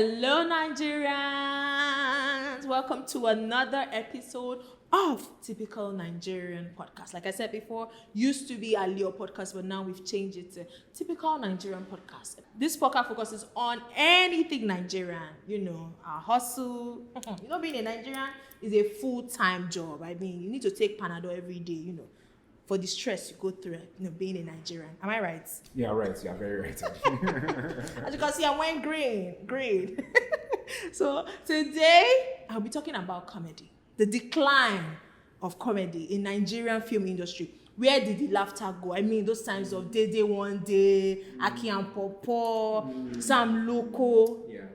Hello, Nigerians! Welcome to another episode of Typical Nigerian Podcast. Like I said before, used to be a Leo podcast, but now we've changed it to Typical Nigerian Podcast. This podcast focuses on anything Nigerian. You know, our hustle. Being a Nigerian is a full-time job. I mean, you need to take Panadol every day, for the stress you go through, being a Nigerian. Am I right? Yeah, right. You're very right. As you can see, I'm wearing green. So today, I'll be talking about comedy. The decline of comedy in Nigerian film industry. Where did the laughter go? I mean, those times of Day One Day, Aki and Popo, Sam Loco. Yeah.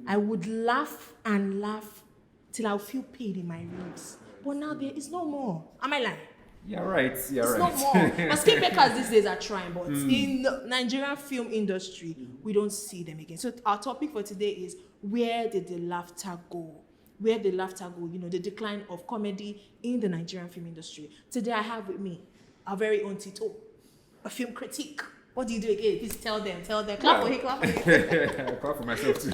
I would laugh and laugh till I'll feel pain in my ribs. But now there is no more. Am I lying? Yeah, right. It's no more. Escape makers these days are trying, but in the Nigerian film industry, we don't see them again. So our topic for today is, where did the laughter go? Where did the laughter go? The decline of comedy in the Nigerian film industry. Today I have with me our very own Tito, a film critic. What do you do again? Please tell them. Clap for him. Clap for myself too.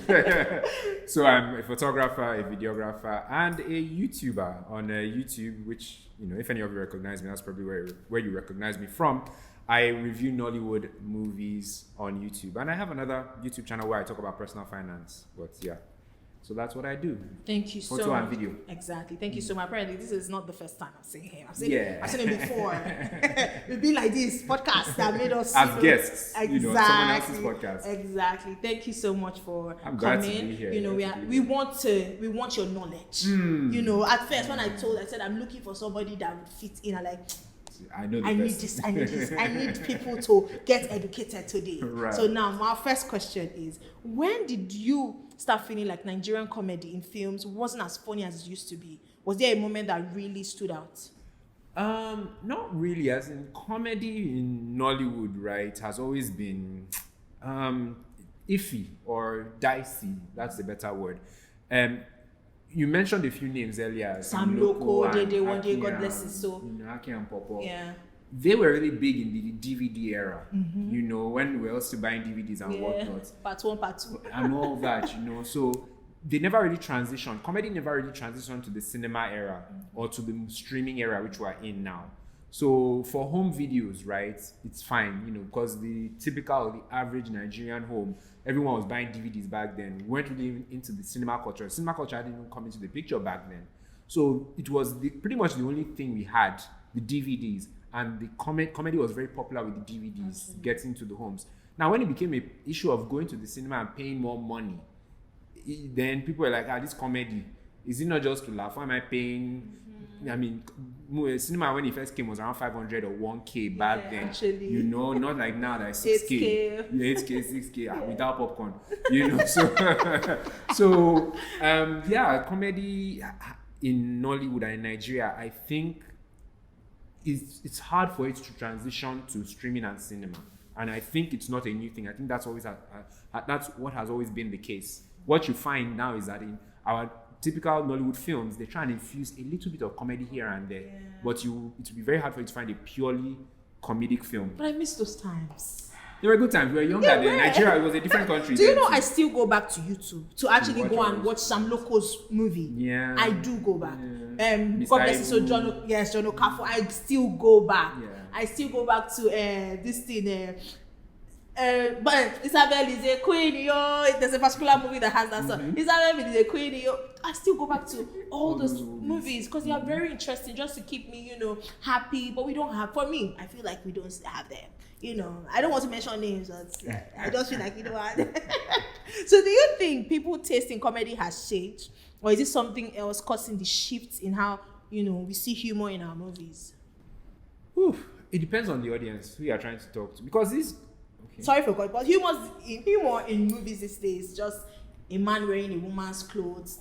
So I'm a photographer, a videographer, and a YouTuber on YouTube, which, if any of you recognize me, that's probably where you recognize me from. I review Nollywood movies on YouTube. And I have another YouTube channel where I talk about personal finance. But yeah. So that's what I do. Thank you so much. Photo and video. Exactly. Thank you so much. Apparently, this is not the first time I've seen him. I've seen him before. We've been like this podcast that made us as guests. Exactly. Someone else's podcast. Exactly. Thank you so much for I'm coming. glad to be here. We want your knowledge. At first when I said I'm looking for somebody that would fit in. I need this. I need people to get educated today. Right. So now my first question is, when did you start feeling like Nigerian comedy in films wasn't as funny as it used to be? Was there a moment that really stood out? Not really. As in, comedy in Nollywood, right, has always been iffy or dicey. That's the better word. You mentioned a few names earlier. Sam Loco, Day One Day, God bless his soul. Aki and Popo. Yeah. They were really big in the DVD era. When we were also buying DVDs and whatnot. Part 1, Part 2. And all that, So they never really transitioned. Comedy never really transitioned to the cinema era or to the streaming era, which we're in now. So for home videos, right, it's fine, because the average Nigerian home, everyone was buying DVDs back then. We weren't really into the cinema culture. Cinema culture didn't even come into the picture back then. So it was pretty much the only thing we had, the DVDs. And the comedy was very popular with the DVDs getting to the homes. Now, when it became an issue of going to the cinema and paying more money, then people were like, this comedy, is it not just to laugh? Why am I paying? I mean, cinema when it first came was around 500 or 1K back then. Actually. Not like now that it's 6K. 8K, 6K, without popcorn. Comedy in Nollywood and in Nigeria, I think it's hard for it to transition to streaming and cinema. And I think it's not a new thing. I think that's what has always been the case. What you find now is that in our typical Nollywood films, they try and infuse a little bit of comedy here and there. Yeah. But it will be very hard for you to find a purely comedic film. But I miss those times. They were good times. We were younger then. Nigeria, it was a different country. Do you know I still go back to YouTube to actually go and watch Sam Loco's movie? Yeah. I do go back. God bless you. So John Okafor. I still go back. Yeah. I still go back to this thing. But Isabel is a queen, There's a particular movie that has that song. Isabel is a queen, I still go back to all those movies because they are very interesting, just to keep me, happy. But we don't have. For me, I feel like we don't have them. I don't want to mention names, but I just feel like what. So, do you think people's taste in comedy has changed, or is it something else causing the shift in how we see humor in our movies? It depends on the audience who you are trying to talk to, because this. Okay. Sorry for God, but humor in movies these days, just a man wearing a woman's clothes.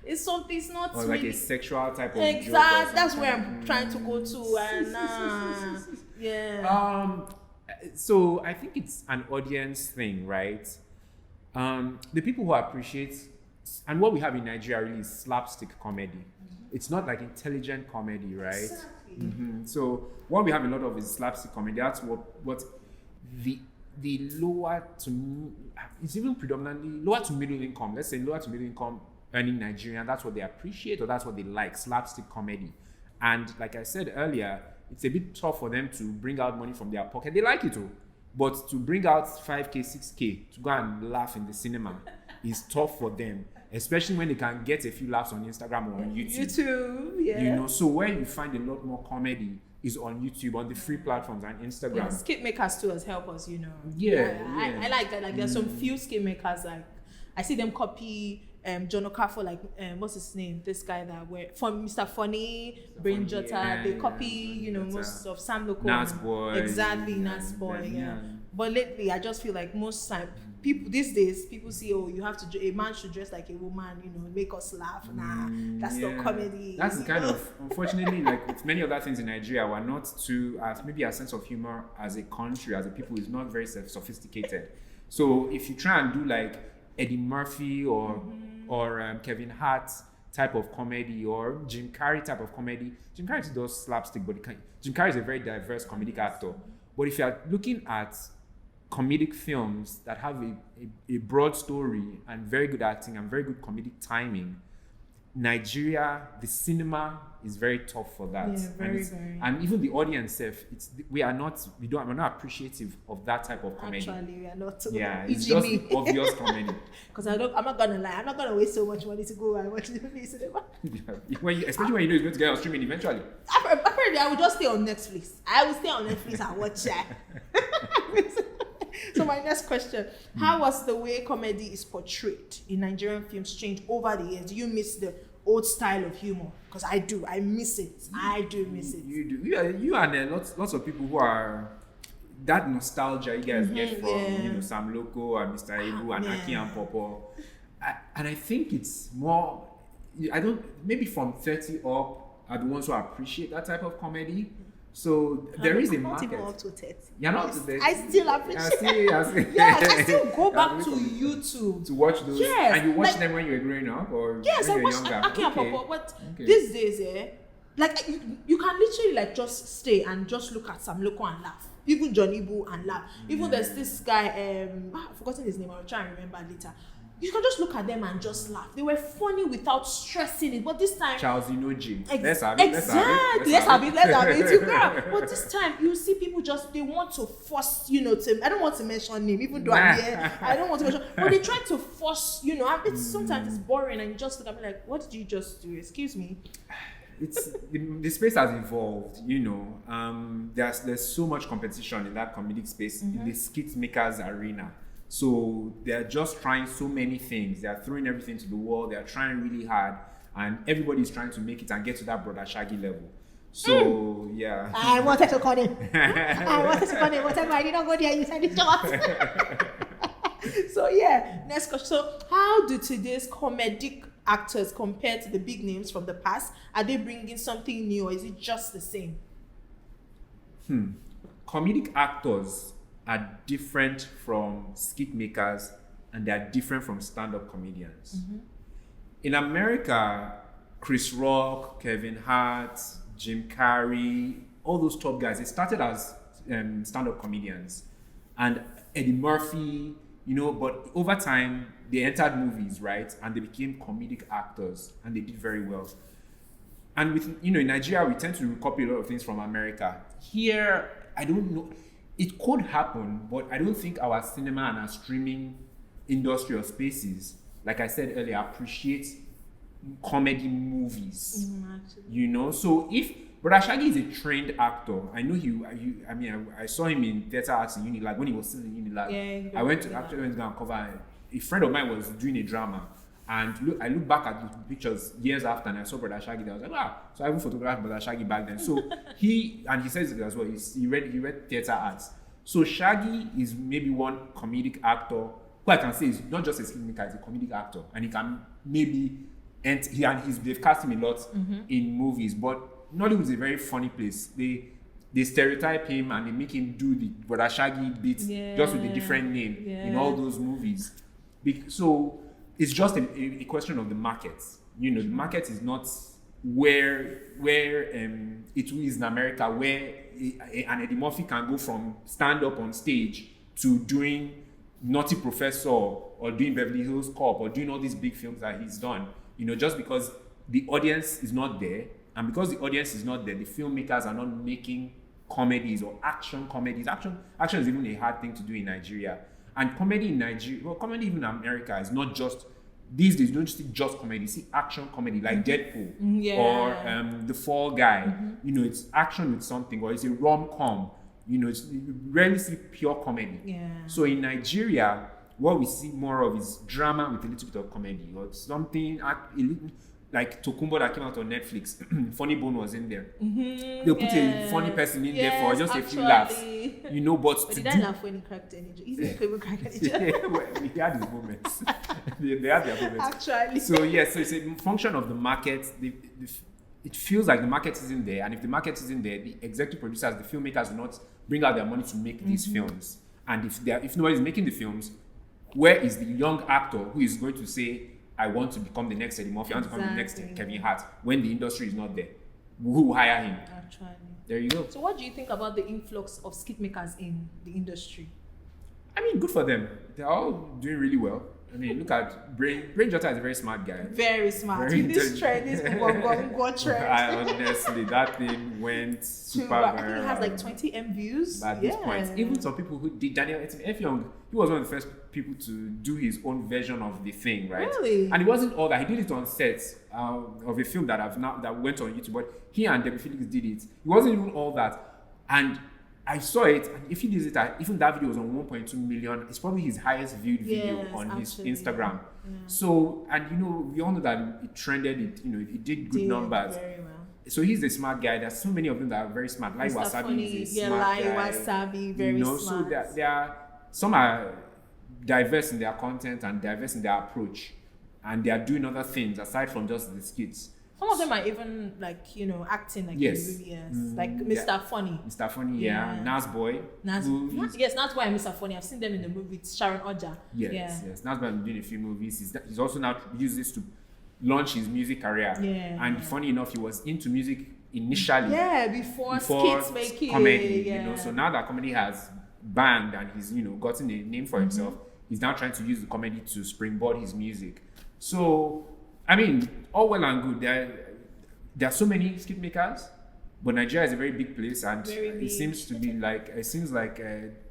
It's something. It's not or like really a sexual type of exactly. That's where I'm trying to go to, and yeah. So I think it's an audience thing, right? The people who appreciate, and what we have in Nigeria really is slapstick comedy. It's not like intelligent comedy, right? Exactly. So what we have a lot of is slapstick comedy. That's what the the lower to, it's even predominantly lower to middle income. Let's say lower to middle income earning Nigerian. That's what they appreciate or that's what they like, slapstick comedy. And like I said earlier, it's a bit tough for them to bring out money from their pocket. They like it too, but to bring out 5K, 6K to go and laugh in the cinema is tough for them, especially when they can get a few laughs on Instagram or on YouTube. YouTube, yeah. You know, so where you find a lot more comedy is on YouTube, on the free platforms and Instagram. Yeah, skit makers too has helped us, you know. Yeah, I like that. Like there's some few skit makers, like I see them copy John Okafor, like what's his name? This guy that were from Mr. Funny, Brain Jotter. They copy, you know, most of Sam Loco. Nas Boy. Exactly, Nas Boy. Yeah. But lately, I just feel like most time people these days people see, oh, you have to a man should dress like a woman, you know, make us laugh. Nah, that's not comedy. That's the kind of, unfortunately, like with many other things in Nigeria, we're not too maybe our sense of humor as a country, as a people, is not very sophisticated. So if you try and do like Eddie Murphy or Kevin Hart type of comedy or Jim Carrey type of comedy, Jim Carrey does slapstick, but Jim Carrey is a very diverse comedic actor. But if you're looking at comedic films that have a broad story and very good acting and very good comedic timing, Nigeria, the cinema is very tough for that. Yeah, very. And even the audience, we're not appreciative of that type of comedy. Actually, we are not. Yeah, it's just the obvious comedy. Because I'm not gonna lie, I'm not gonna waste so much money to go and watch the cinema. Especially when you know it's going to get on streaming eventually. Apparently, I will just stay on Netflix. I will stay on Netflix and watch that. So my next question, how was the way comedy is portrayed in Nigerian films changed over the years? Do you miss the old style of humor? Because I do. I miss it. I do miss it. You do. You and lots of people who are that nostalgia you guys get from you know, Sam Loco and Mr. Ebu and Aki and Popo. And I think it's more, maybe from 30 up are the ones who appreciate that type of comedy. So there is a market. I'm not even up to 30. You're not up to 30. I still appreciate. I still go back to YouTube to watch those. Yes, and you watch them when you were growing up, or yes, when I you were watched younger. Aki and Popo. But these days, like you can literally like just stay and just look at Sam Loco and laugh. Even Johnny Boo and laugh. Even there's this guy. I've forgotten his name. I'll try and remember later. You can just look at them and just laugh. They were funny without stressing it. But this time, Charles Inoji. Let's have it. Girl. But this time, you see people they want to force, you know, I don't want to mention name, even though I'm here. I don't want to mention. But they try to force, you know, and sometimes it's boring and you just look at me like, what did you just do? Excuse me. It's the space has evolved, you know. There's so much competition in that comedic space, in the skit makers arena. So they're just trying so many things. They're throwing everything to the wall. They're trying really hard, and everybody's trying to make it and get to that Brother Shaggy level. So yeah. I wanted to call him. Whatever. I did not go there. You said it's short. So yeah, next question. So how do today's comedic actors compare to the big names from the past? Are they bringing something new, or is it just the same? Comedic actors are different from skit makers, and they are different from stand-up comedians. In America, Chris Rock, Kevin Hart, Jim Carrey, all those top guys, they started as stand-up comedians. And Eddie Murphy, you know, but over time, they entered movies, right? And they became comedic actors, and they did very well. And with, you know, in Nigeria, we tend to copy a lot of things from America. Here, I don't know. It could happen, but I don't think our cinema and our streaming industry or spaces, like I said earlier, appreciate comedy movies. You know, so if Brother Shaggy is a trained actor, I know I saw him in theater arts in Unilag when he was still in Unilag. I went to go and cover. A friend of mine was doing a drama, and I look back at the pictures years after, and I saw Brother Shaggy there. I was like, wow. So I even photographed Brother Shaggy back then. So he says it as well. He read theater arts. So Shaggy is maybe one comedic actor who I can say is not just a skit maker, he's a comedic actor, and he can maybe they've cast him a lot in movies. But Nollywood is a very funny place. They stereotype him and they make him do the Brother Shaggy bit just with a different name in all those movies. So it's just a question of the market. You know, the market is not where it is in America, where an Eddie Murphy can go from stand up on stage to doing Naughty Professor or doing Beverly Hills Cop or doing all these big films that he's done, just because the audience is not there, and because the audience is not there, the filmmakers are not making comedies or action comedies. Action is even a hard thing to do in Nigeria. And comedy in Nigeria, well, comedy even in America is not just, these days you don't see just comedy, you see action comedy like Deadpool or The Fall Guy. It's action with something, or it's a rom-com. You rarely see pure comedy. Yeah. So in Nigeria, what we see more of is drama with a little bit of comedy, or something like Tokumbo that came out on Netflix. Funny Bone was in there. They'll put a funny person in there for just a few laughs. But he didn't laugh when he cracked any joke. He didn't even crack any joke. Well, he had his moments. they had their moments. Actually. So it's a function of the market. It feels like the market isn't there, and if the market isn't there, the executive producers, the filmmakers will not bring out their money to make these films. And if nobody's making the films, where is the young actor who is going to say, I want to become the next Eddie Murphy, I want to become the next Kevin Hart, when the industry is not there? Who will hire him? Actually. There you go. So what do you think about the influx of skit makers in the industry? I mean, good for them. They're all doing really well. I mean, look at Brain Jotta is a very smart guy. Very smart. Very This trend, this go trend. Honestly, that thing went super I viral. think it has like 20 M views. At this point, even some people who did Daniel F. Young, he was one of the first people to do his own version of the thing, right? Really? And it wasn't all that. He did it on set of a film that went on YouTube, but he and Debbie Felix did it. It wasn't even all that. And I saw it, and if he did it, even that video was on 1.2 million. It's probably his highest viewed video on his Instagram. Yeah. So, and we all know that it trended. It did good numbers. Very well. So he's a smart guy. There's so many of them that are very smart. Like Wasabi is a smart guy. Wasabi, very smart. So there some are diverse in their content and diverse in their approach, and they are doing other things aside from just the skits. Some of them are even acting like yes. in movies, like Mr. Funny. Mr. Funny, yeah. Nas Boy. Yes, Nas Boy and Mr. Funny. I've seen them in the movie with Sharon Oja. Yes. Nas Boy has been doing a few movies. He's also now used this to launch his music career. Yeah. And funny enough, he was into music initially. Yeah, before skits making. Comedy, yeah. So now that comedy has banged and he's, gotten a name for himself, he's now trying to use the comedy to springboard his music. So, I mean, all well and good. There are so many skit makers, but Nigeria is a very big place, and it seems like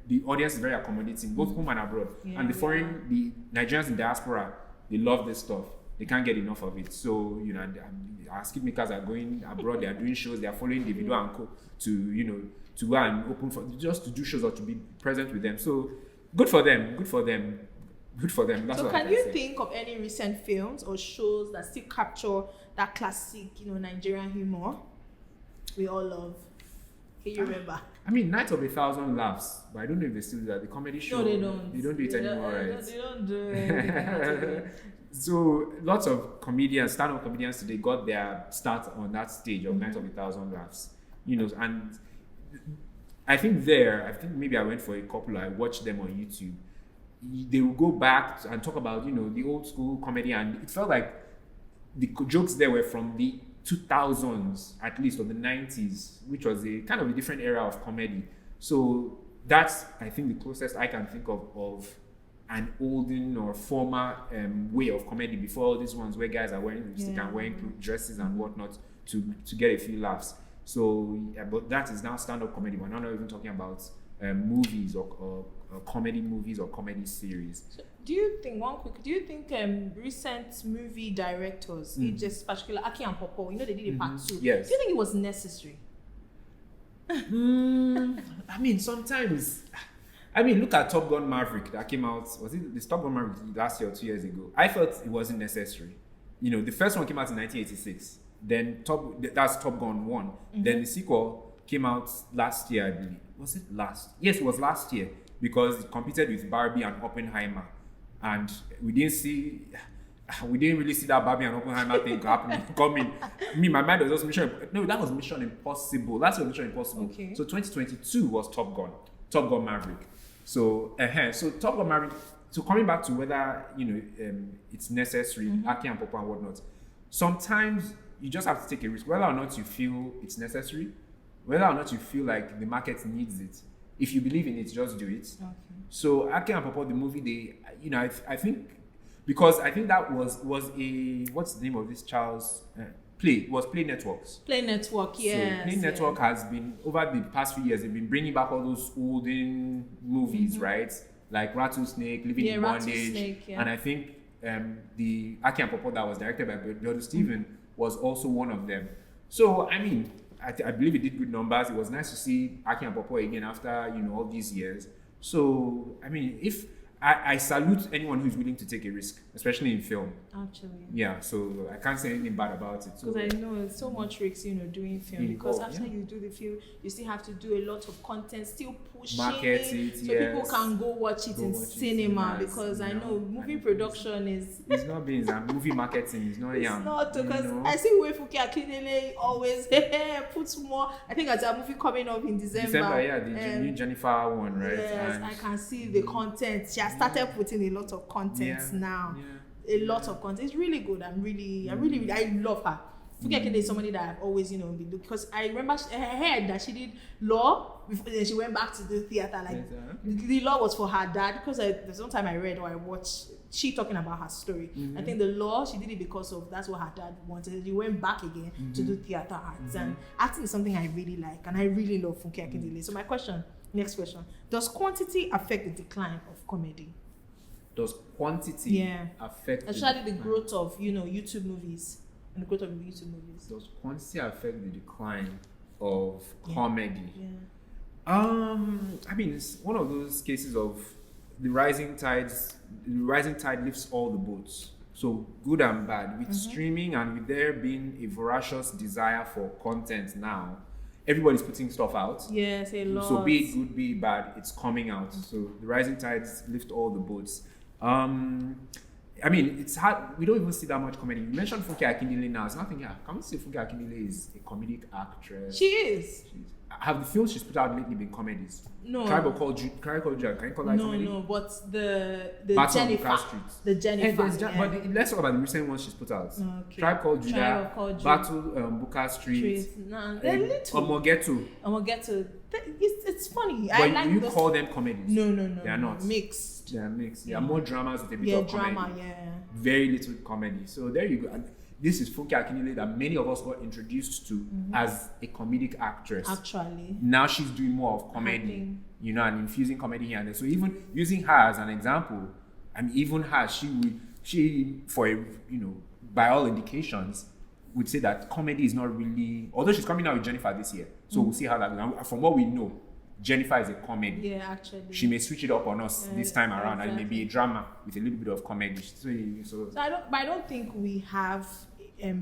the audience is very accommodating, both home and abroad. Yeah, and the Nigerians in diaspora, they love this stuff. They can't get enough of it. So, our skit makers are going abroad. They are doing shows. They are following Davido and co to go and open just to do shows or to be present with them. So, good for them. That's so can you think of any recent films or shows that still capture that classic, Nigerian humor we all love? Can you remember? I mean, Night of 1,000 Laughs, but I don't know if they still do that. The comedy show. No, they don't. They don't do it anymore, right? They don't do it. So lots of stand-up comedians today got their start on that stage of Night of 1,000 Laughs. And I think maybe I went for a couple. I watched them on YouTube. They will go back and talk about the old school comedy, and it felt like the jokes there were from the 2000s at least, or the 90s, which was a kind of a different era of comedy. So that's, I think, the closest I can think of an olden or former way of comedy before all these ones where guys are wearing lipstick and wearing dresses and whatnot to get a few laughs. So but that is now stand-up comedy. We're not even talking about movies or comedy movies or comedy series. So do you think recent movie directors, just particularly Aki and Popo, they did a part 2. Yes. Do you think it was necessary? I mean, sometimes. I mean, look at Top Gun Maverick that came out. Was it the Top Gun Maverick last year or 2 years ago? I felt it wasn't necessary. The first one came out in 1986. Then that's Top Gun 1. Then the sequel came out last year, I believe. Was it last? Yes, it was last year, because it competed with Barbie and Oppenheimer, and we didn't really see that Barbie and Oppenheimer thing coming. My mind was just that was Mission Impossible. That's Mission Impossible. Okay. So 2022 was Top Gun Maverick. So Top Gun Maverick. So coming back to whether it's necessary, Aki and Popo and whatnot. Sometimes you just have to take a risk, whether or not you feel it's necessary, whether or not you feel like the market needs it. If you believe in it, just do it. Okay. So Aki and Popo, the movie, I think, because I think that was a, what's the name of this child's play? It was Play Networks. Play Network, yes. So Play Network has been, over the past few years, they've been bringing back all those olden movies, right? Like Rattlesnake, Living in Bondage. And I think the Aki and Popo that was directed by Brother Steven was also one of them. So, I mean, I believe it did good numbers. It was nice to see Aki and Popo again after, all these years. So, I mean, I salute anyone who's willing to take a risk, especially in film. Actually. Yeah, so I can't say anything bad about it. Because I know it's so much risks, doing film. Because after you do the film, you still have to do a lot of content, still pushing market it, it, so people can go watch it in cinema. Because I know movie production is. It's not being movie marketing. It's not. It's not, because I see where Funke Akindele always puts more. I think there's a movie coming up in December. Yeah, the new Jennifer one, right? Yes, and I can see the content. She has started putting a lot of content now. Yeah. A lot of content. It's really good. I love her. Funke Akindele is somebody that I've always, been, because I remember I heard that she did law before then she went back to the theater. Like the law was for her dad, because there's one time I read or I watched she talking about her story. I think the law, she did it because of that's what her dad wanted. She went back again to do theater arts, and acting is something I really like, and I really love Funke Akindele. So my next question: does quantity affect the decline of comedy? Does quantity affect, especially the growth of YouTube movies and the growth of YouTube movies? Does quantity affect the decline of comedy? I mean, it's one of those cases of the rising tide lifts all the boats. So good and bad. With streaming and with there being a voracious desire for content now, everybody's putting stuff out. Yes, a lot. So be it good, be it bad, it's coming out. So the rising tides lift all the boats. I mean, it's hard. We don't even see that much comedy. You mentioned Funke Akindele now. It's nothing. Yeah, can we say Funke Akindele is a comedic actress? She is. Have the films she's put out lately been comedies? No. Tribe Called Judah. Can you call that comedy? No, but the Battle Jennifer. The Jennifer. But let's talk about the recent ones she's put out. Okay. Tribe Called Judah. Battle Booker Street. They're little. Omogeto. It's funny. But I like you those. call them comedies? No. They are not. Mixed. They are mixed. They are more dramas with a bit of comedy. Drama, Very little comedy. So there you go. And this is Funke Akindele that many of us got introduced to as a comedic actress. Actually. Now she's doing more of comedy, and infusing comedy here and there. So even using her as an example, even her, she by all indications, would say that comedy is not really, although she's coming out with Jennifer this year. So we'll see how that goes. From what we know, Jennifer is a comedy. Yeah, actually. She may switch it up on us this time around, and it may be a drama with a little bit of comedy. So I don't think we have a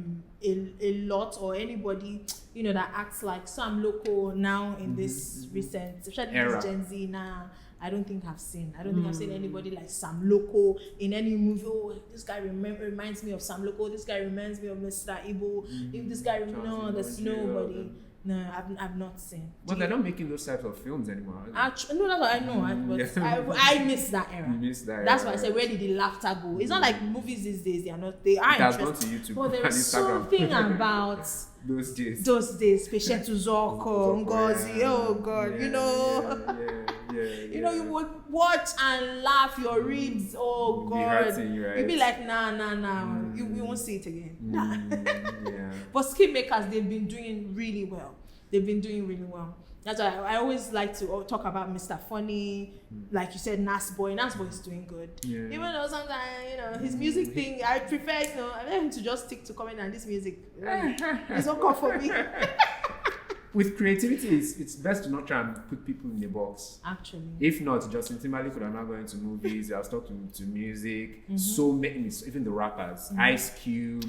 lot or anybody that acts like Sam Loco now in this recent, especially this Gen Z now. I don't think I've seen anybody like Sam Loco in any movie. Oh, this guy reminds me of Sam Loco. This guy reminds me of Mr. Ibo. If this guy, there's nobody. No, I've not seen. But they're not making those types of films anymore. No, that's what I know. I miss that era. You miss that era. That's why I said, where did the laughter go? It's not like movies these days. They are interesting. Gone to YouTube. But there is something about those days. Patient to Zoko, Ngozi. Oh God, you would watch and laugh your ribs. Oh God, you'd be like, nah. You won't see it again. But Skip Makers, they've been doing really well. That's why I always like to talk about Mr. Funny, like you said, Nas Boy. Nas Boy is doing good. Even though sometimes his music thing, I prefer I want him to just stick to comedy and this music. It's not good for me. With creativity, it's best to not try and put people in a box. Actually, if not, Justin Timberlake could have not gone into movies. I'll start to music. So many, even the rappers, Ice Cube,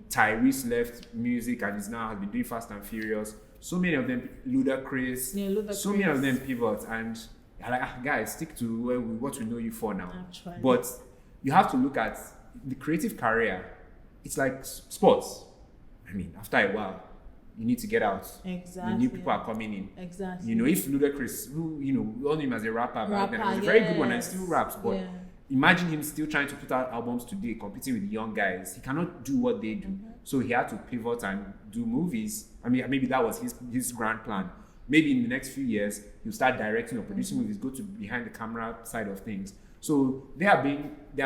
Tyrese left music and has been doing Fast and Furious. So many of them, Ludacris. So many of them pivot, and like, guys, stick to what we know you for now. Actually. But you have to look at the creative career. It's like sports. I mean, after a while, you need to get out. Exactly. The new people are coming in. Exactly. If Ludacris, who we all knew him as a rapper back then, he was a very good one and still raps, but imagine him still trying to put out albums today, competing with young guys. He cannot do what they do. So he had to pivot and do movies. I mean, maybe that was his grand plan. maybe in the next few years, he'll start directing or producing movies, go to behind the camera side of things. So they are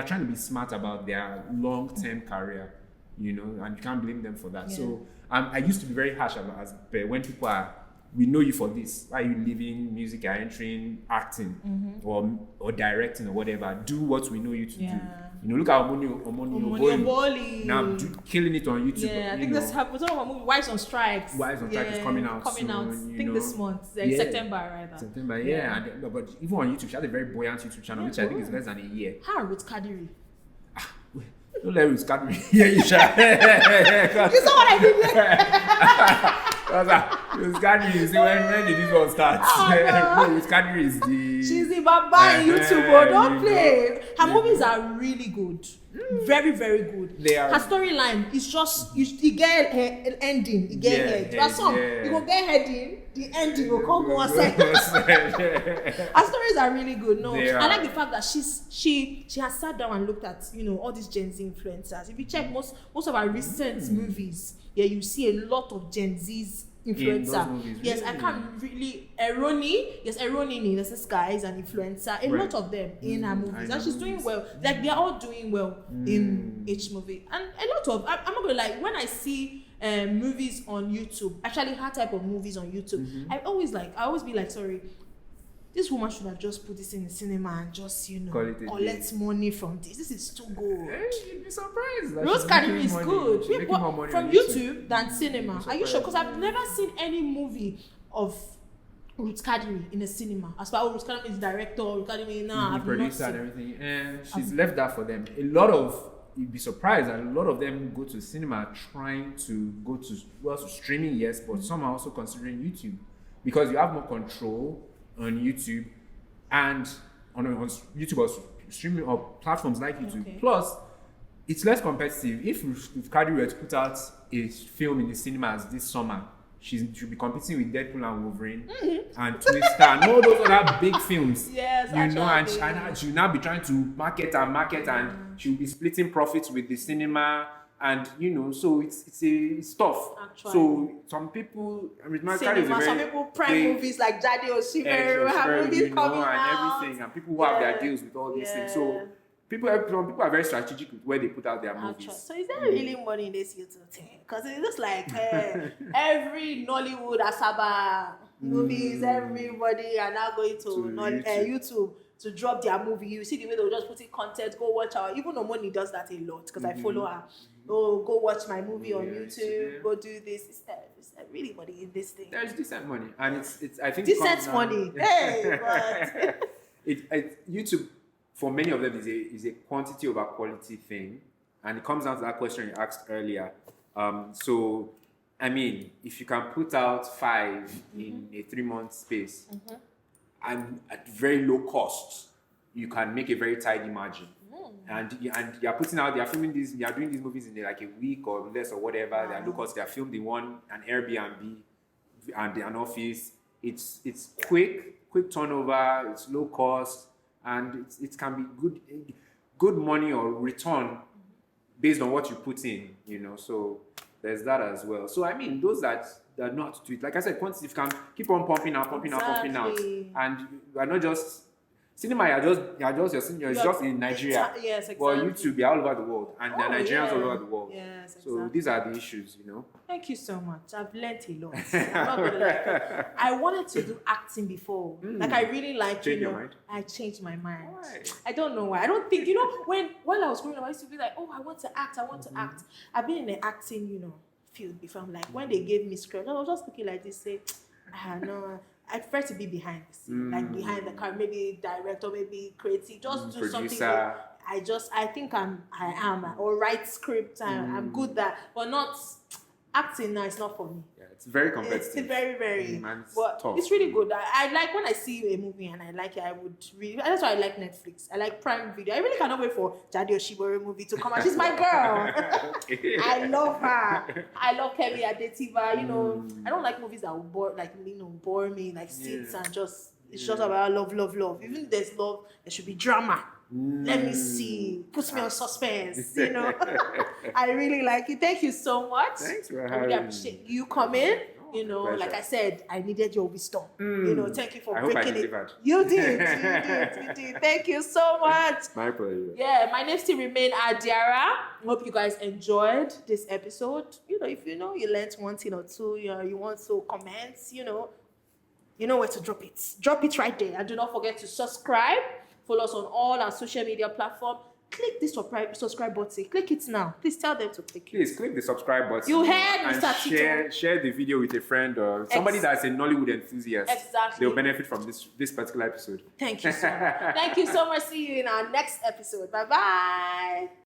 trying to be smart about their long-term career, you know, and you can't blame them for that. Yeah. So I used to be very harsh about when people are, we know you for this. Why are you leaving music, you're entering acting or directing or whatever? Do what we know you to do. You know, look at Omoni Oboli. Now killing it on YouTube. Yeah, I think this happened. Some of our movie, Wives on Strikes. Wives on Strikes is coming out soon. I think this month, September, rather. September, yeah. And, but even on YouTube, she has a very buoyant YouTube channel, which I think is less than a year. How Ruth Kadiri? Don't let Ruth Kadiri hear you, Sha. You saw what I did there? Ruth Kadiri, you see, when did this one start? No, Ruth Kadiri is she's the baba in YouTube, but don't play. Her movies are really good. Very, very good. They are. Her storyline is just, you get her ending, you get head. That's all. You go get heading, the ending will come one second. Her stories are really good. No, I like the fact that she has sat down and looked at, you know, all these Gen Z influencers. If you check most of our recent movies, you see a lot of Gen Z's influencer. Movies, yes, really? I can't really Eroni, there's this guy is an influencer. A lot of them in her movies, and she's doing well. Like they're all doing well in each movie, and a lot of I'm not gonna lie, when I see movies on YouTube, actually her type of movies on YouTube, I always be like, sorry, this woman should have just put this in the cinema and just, you know, collect money from this. This is too good. Hey, you'd be surprised. Rose Kadiri is good. From YouTube than cinema. Are you sure? Because I've never seen any movie of Ruth Kadiri in a cinema. As far as Ruth Kadiri is director, Ruth Kadiri producer and everything, and she's left that for them. You'd be surprised that a lot of them go to cinema trying to go to streaming, yes, but some are also considering YouTube because you have more control on YouTube and on YouTube or streaming or platforms like YouTube. Okay. Plus, it's less competitive. If Kadiri were to put out a film in the cinemas this summer, she'll be competing with Deadpool and Wolverine and Twister and all those other big films. Yes, you know, and she'll now be trying to market and she'll be splitting profits with the cinema. And you know, so it's tough. Actually. So some people, some people prime movies like Daddy Oshimeru have movies coming out and everything, and people who have their deals with all these things. So some people are very strategic with where they put out their movies. So is there really money in this YouTube thing? Because it looks like every Nollywood Asaba movies, everybody are now going to YouTube to drop their movie. You see the way they'll just put in content, go watch our, even Omoni does that a lot because I follow her. Oh, go watch my movie on YouTube, go do this. Is there really money in this thing? There's decent money, and it's I think decent money. Hey, but YouTube for many of them is a quantity over quality thing, and it comes down to that question you asked earlier. So I mean, if you can put out 5 in a 3-month space, and at very low cost, you can make a very tidy margin. And you're putting out, you're filming these, you're doing these movies in like a week or less or whatever. They're low cost. They're filmed in an Airbnb and an office. It's quick turnover. It's low cost, and it can be good money or return based on what you put in. You know, so there's that as well. So I mean, those that are not to it, like I said, quantity can keep on pumping out, and you are not just. Cinema, you're just in Nigeria. Yes, exactly. But YouTube, you're all over the world. And there are Nigerians all over the world. Yes, exactly. So these are the issues, you know. Thank you so much. I've learnt a lot. I'm not gonna lie. I wanted to do acting before. Like I really like, Change your mind? I changed my mind. Why? I don't know why. I don't think, while I was growing up, I used to be like, oh, I want to act. I've been in the acting, field before. I'm like, when they gave me script, I was just looking like this, say, no. I prefer to be behind the scene, like behind the camera, maybe director, maybe creative, just do something. I think I am, or write script, I'm good at, but not acting. Now it's not for me. Yeah, it's very competitive. It's very, very, but tough. It's really good. I like when I see a movie and I like it. I would really. That's why I like Netflix. I like Prime Video. I really cannot wait for Jadi Oshibore movie to come out. She's my girl. I love her. I love Kemi Adetiva. I don't like movies that will bore me, like scenes and just. It's just about love. Even if there's love, there should be drama. Let me see. Puts me on suspense. I really like it. Thank you so much. Thanks for I having really appreciate you coming. You know, Pleasure. like I said, I needed your wisdom. You know, thank you for I hope I breaking it. delivered. You did. You did. Thank you so much. My pleasure. Yeah, my name still remain Adiara. Hope you guys enjoyed this episode. You know, if you know you learned one thing or two, you know, you want to comment, you know where to drop it. Drop it right there. And do not forget to subscribe. Follow us on all our social media platforms. Click this subscribe button. Click it now. Please tell them to click it. Please click the subscribe button. You heard and Mr. share the video with a friend or somebody that's a Nollywood enthusiast. Exactly. They'll benefit from this particular episode. Thank you so much. Thank you so much. See you in our next episode. Bye-bye.